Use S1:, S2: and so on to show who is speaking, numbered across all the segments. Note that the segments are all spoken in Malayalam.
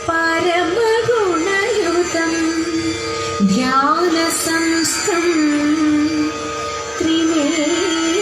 S1: परमगुणयुतं ध्यानसंस्थं त्रिनेत्रम्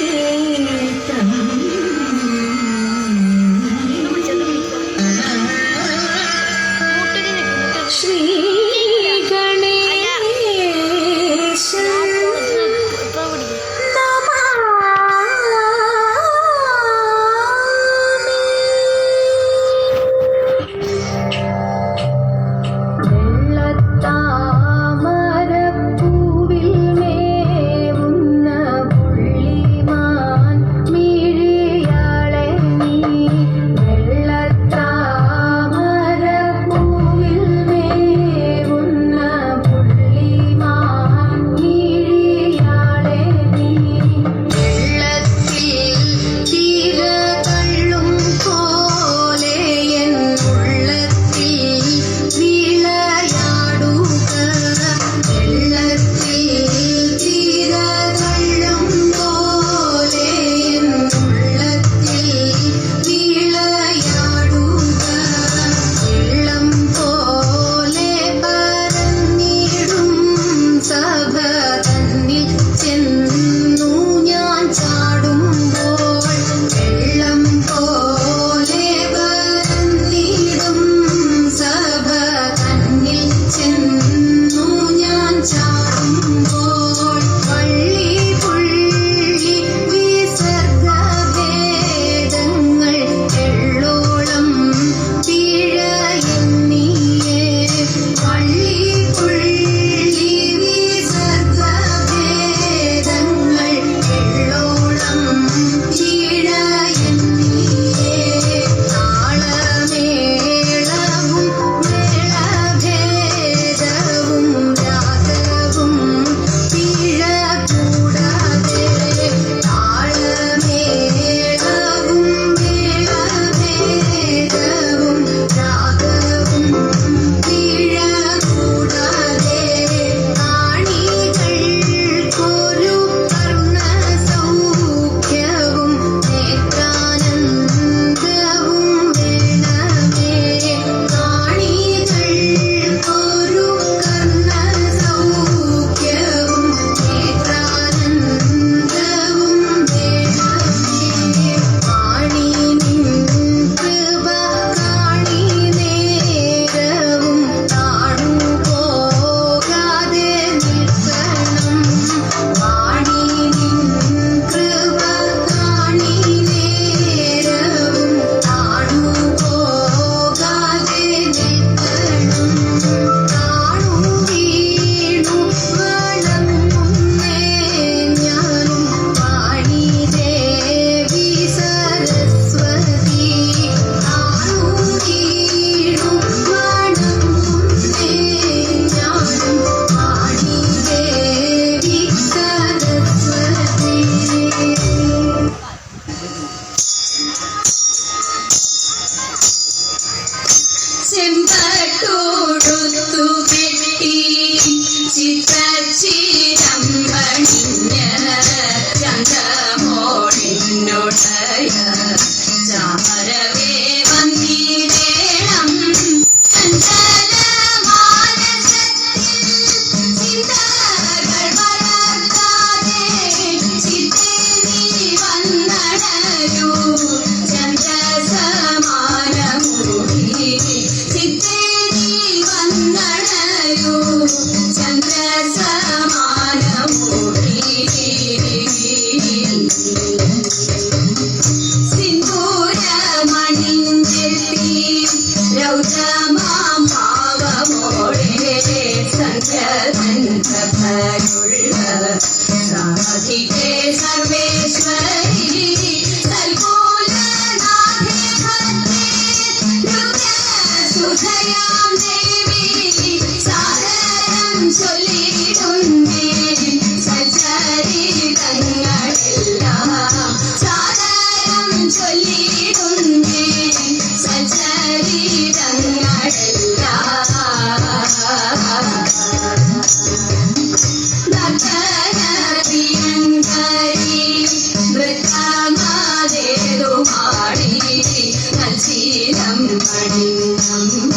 S2: ശീലം പണിഞ്ഞമ്മ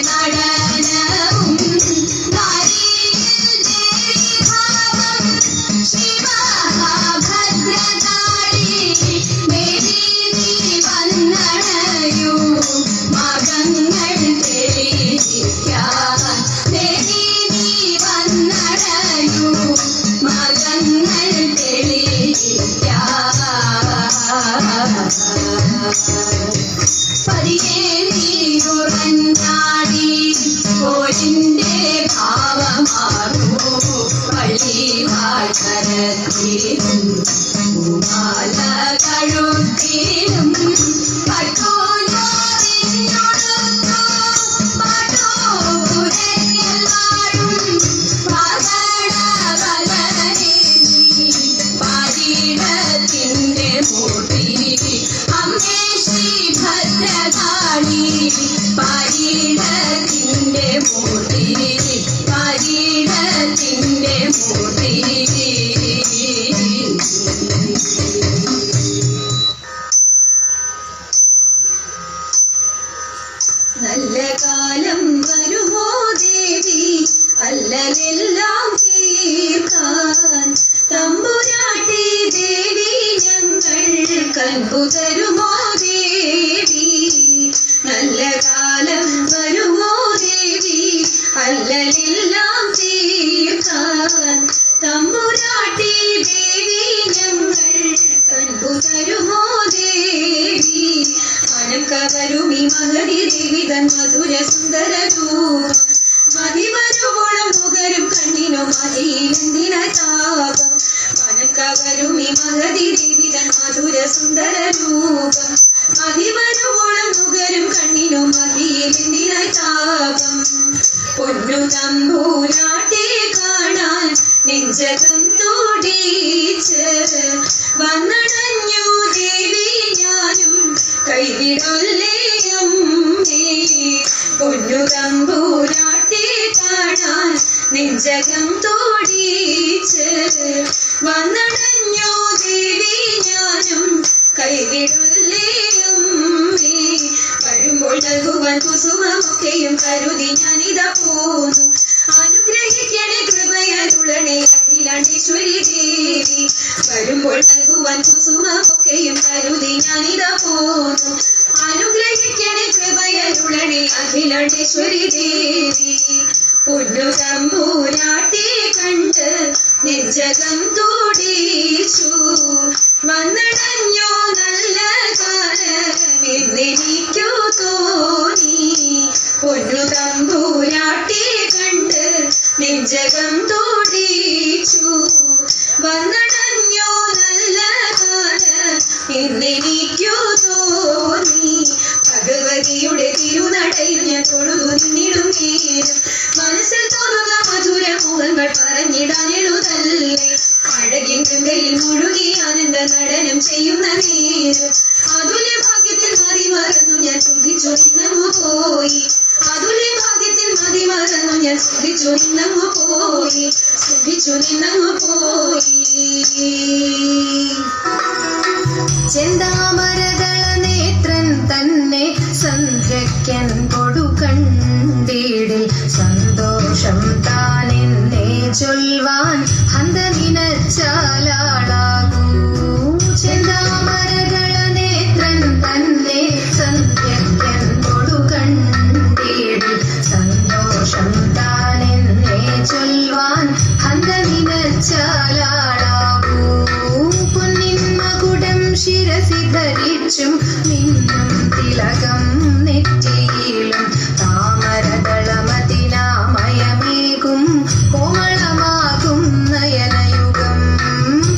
S2: നടനവും നാരിയിൽ ദേവീഭാവം ശിവഭദ്രകാളി ദേവി നീ വന്നണയൂ മകങ്ങൾ തെളിയിക്കാൻ ദേവി നീ വന്നണയൂ മകങ്ങൾ തെളിയിക്കാൻ പതിയെ നീയുറഞ്ഞാടി പോരിന്റെ ഭാവമാറൂ പള്ളി വാഴ്ത്തരത്തിലും മാല കഴുത്തിലും പട്ടോഞ്ഞോറിഞ്ഞൊടുത്തു പാട്ടോരയ്യലാടും പാകടവലനെ നീ പാരീടത്തിന്റെ മൂർത്തി അമ്മേ ശ്രീ ഭദ്രകാളി പാരീടത്തിന്റെ മൂർത്തി പാരീടത്തിന്റെ മൂർത്തി നല്ല കാലം വരുമോ ദേവി അല്ലലെല്ലാം തീർക്കാൻ തമ്പുരാട്ടി ദേവി ഞങ്ങൾ കൽബു തരുമോ ദേവി നല്ല കാലം വരുമോ ദേവി അല്ലലെല്ലാം തീർക്കാൻ തമ്പുരാട്ടി ദേവി ഞങ്ങൾ കൽബു തരുമോ ദേവി മനം കവരുമി മഹതി ദേവി തൻ മധുര സുന്ദര രൂപം മതിവരുവോളം മുകരും കണ്ണിനു മതിയിലെന്തിന താപം മനം കവരുമി മഹതി ദേവി തൻ മധുര സുന്ദര രൂപം മതിവരുവോളം മുകരും കണ്ണിനു മതിയിലെന്തിന താപം പൊന്നു തമ്പൂരാട്ടെ കാണാൻ നെഞ്ചകം തുടിച്ച് വന്നടഞ്ഞു ദേവി ഞാനും കൈവിടൊല്ലേയും പൊന്നു തമ്പൂരാട്ടെ കാണാൻ നെഞ്ചകം തുടിച്ച് വന്നടഞ്ഞു ദേവി ഞാനും കൈവിടൊല്ലേയും വരുമ്പോൾ നൽകുവാൻ കുസുമമൊക്കെയും കരുതി ഞാനിതാ പോന്നു അനുഗ്രഹിക്കണേ കൃപയരുളണേ അഖിലാണ്ടേശ്വരി ദേവി വരുമ്പോൾ നൽകുവാൻ കുസുമമൊക്കെയും കരുതി ഞാനിതാ പോന്നു അനുഗ്രഹിക്കണേ കൃപയരുളണേ അഖിലാണ്ടേശ്വരി ദേവി പൊന്നു തമ്പൂരാട്ടെ കണ്ട് നെഞ്ചകം തുടിച്ചു വന്നടഞ്ഞോ നല്ല കാലമെന്നെനിക്കു തോന്നി പൊന്നു തമ്പൂരാട്ടെ കണ്ട് നെഞ്ചകം തുടിച്ചു വന്നടഞ്ഞോ നല്ല കാലമെന്നെനിക്കു തോന്നി ഭഗവതിയുടെ തിരുനടയിൽ ഞാൻ തൊഴുതു നിന്നിടും നേരം മനസ്സിൽ തോന്നുന്ന മധുര മുഖങ്ങൾ പറഞ്ഞിടാൻ എഴുതല്ലേ അഴകിൻ ഗംഗയിൽ മുഴുകി ആനന്ദ നടനം ചെയ്യുന്ന നേരം അതുല്യ ഭാഗ്യത്തിൽ മതി മറന്നു ഞാൻ ശ്രദ്ധിച്ചു നിന്നങ്ങു പോയി അതുല്യ ഭാഗ്യത്തിൽ മതി മറന്നു ഞാൻ ശ്രദ്ധിച്ചു നിന്നങ്ങു പോയി ശ്രദ്ധിച്ചു നിന്നങ്ങു പോയി ചെന്താമരദള നേത്രൻ തന്നെ സന്ധ്യയ്ക്കൻ കൊടുക്കണ്ടീടിൽ സന്തോഷം താനെന്നെ ചൊൽവാൻ ഹന്ത നിനച്ചാലാളാകൂ ചെന്താമരദള നേത്രൻ തന്നെ സന്ധ്യയ്ക്കൻ കൊടുക്കണ്ടീടിൽ സന്തോഷം താനെന്നെ ചൊൽവാൻ ഹന്ത നിനച്ചാലാളാകൂ പൊന്നിൻ മകുടം ശിരസി ധരിച്ചും മിന്നും തിലകം നെറ്റിയിലും താമരദളമതിനാമയമേകും കോമളമാകും നയനയുഗം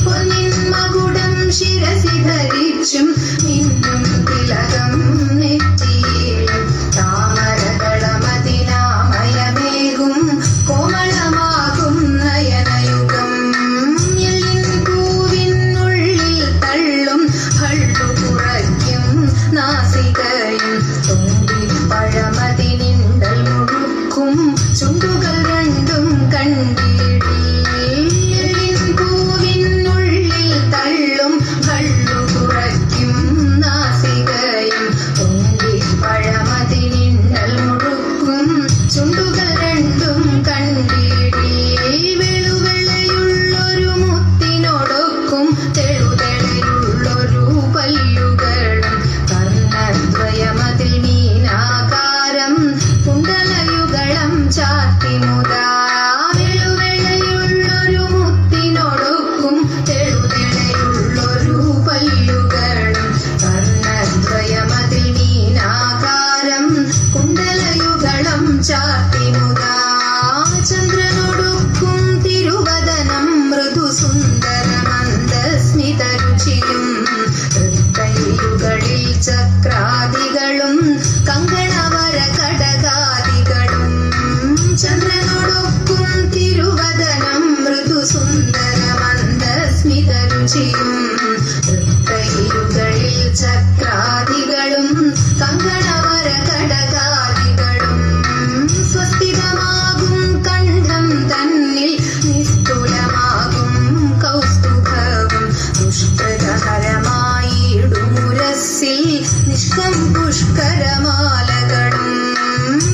S2: പൊന്നിൻ മകുടം ശിരസി ധരിച്ചും മിന്നും തിലകം നെറ്റിയിലും താമരദളമതിനാമയമേകും കോമളമാകും നയനയുഗം എല്ലിൻ പൂവിനുള്ളിൽ തള്ളും ഭള്ളു കുറയ്ക്കും ചക്രാദികളും കങ്കണവര കടകാദികളും ചന്ദ്രനോടൊക്കും തിരുവദനം മൃദുസുന്ദര മന്ദസ്മിത രുചിയും വൃത്തയിരുകളിൽ ചക്രാദികളും കങ്കണവര കടകാദികളും സ്വസ്ഥിതമാകും കണ്ഠം തന്നിൽ നിസ്തുലമാകും കൗസ്തുഭവും ദുഷ്കൃതഹരമായിടുമുരസ്സിൽ നിഷ്കം പുഷ്കരമാലകളും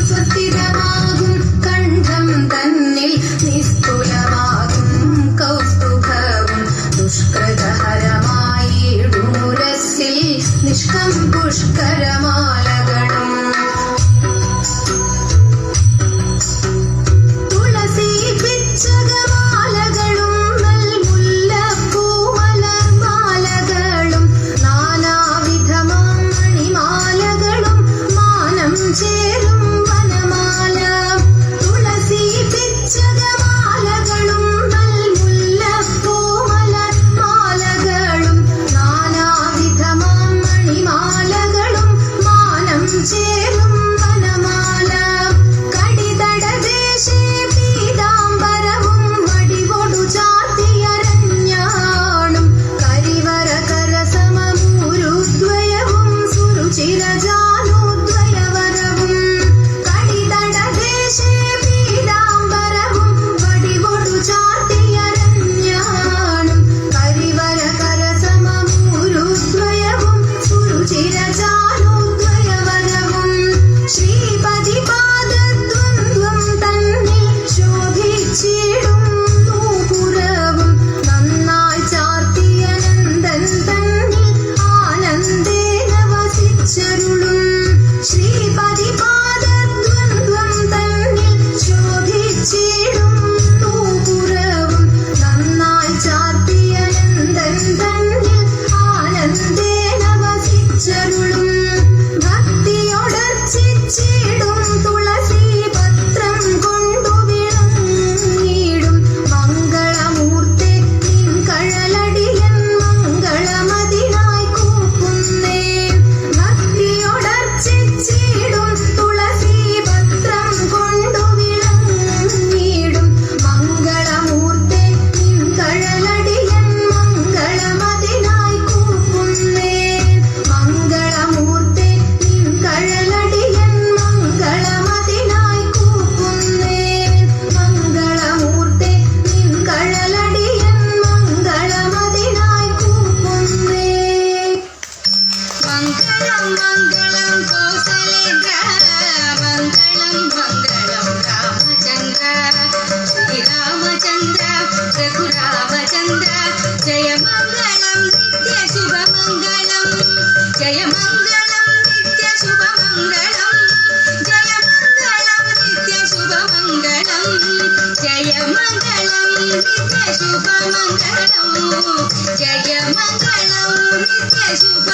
S2: സ്വസ്ഥിതമാകും കണ്ഠം തന്നിൽ നിസ്തുലമാകും കൗസ്തുഭവും ദുഷ്കൃതഹരമായിടുമുരസ്സിൽ നിഷ്കം പുഷ്കരമാലകളും തുളസി പിച്ചകമാലകളും നൽമുല്ലപ്പൂമലർമാലകളും നാനാവിധമാം മണിമാലകളും മാനം ചേരും വനമാല തുളസി പിച്ചകമാലകളും നൽമുല്ലപ്പൂമലർമാലകളും നാനാവിധമാം മണിമാലകളും മാനം ചേരും വനമാല കടിതടദേശേ പീതാംബരവും വടിവൊടു ചാർത്തിയരഞ്ഞാണും കരിവര കരസമൂരുദ്വയവും സുരുചിരജാനുദ്വയവരവും കടിതടദേശേ പീതാംബരവും വടിവൊടു ചാർത്തിയരഞ്ഞാണും കരിവര കരസമൂരുദ്വയവും സുരുചിരജാനുദ്വയവരവും ശ്രീപതിപാദദ്വന്ദ്വം തന്നിൽ ശോഭിച്ചിടും നൂപുരവും നന്നായി ചാർത്തിയനന്ദൻ തന്നിൽ ആനന്ദേന വസിച്ചരുളും ശ്രീപതിപാദദ്വന്ദ്വം തന്നിൽ ശോഭിച്ചിടും നൂപുരവും നന്നായി ചാർത്തിയനന്ദൻ തന്നിൽ ആനന്ദേന വസിച്ചരുളും ഭക്തിയോടർച്ചിച്ചിടും തുളസി പത്രം കൊണ്ടു വിളങ്ങിടും മംഗളമൂർത്തെ നിൻ കഴലടിയൻ മംഗളമതിനായി കൂപ്പുന്നേ ഭക്തിയോടർച്ചിച്ചിടും തുളസി പത്രം കൊണ്ടു വിളങ്ങിടും മംഗളമൂർത്തെ നിൻ കഴലടിയൻ മംഗളമതിനായി കൂപ്പുന്നേ മംഗളമൂർത്തെ നിൻ കഴലടിയൻ മംഗളമതിനായി കൂപ്പുന്നേ മംഗളമൂർത്തെ നിൻ കഴലടിയൻ മംഗളമതിനായി കൂപ്പുന്നേ മംഗളം മംഗളം കോസലേന്ദ്ര മംഗളം മംഗളം രാമചന്ദ്ര ശ്രീരാമചന്ദ്ര രഘുരാമചന്ദ്ര ജയ മംഗളം നിത്യ ശുഭമംഗളം ജയ മംഗളം നിത്യ ശുഭമംഗളം ജയ മംഗളം നിത്യ ശുഭമംഗളം ജയ മംഗളം നിത്യ ശുഭമംഗളം ജയ മംഗളം നിത്യ ശുഭ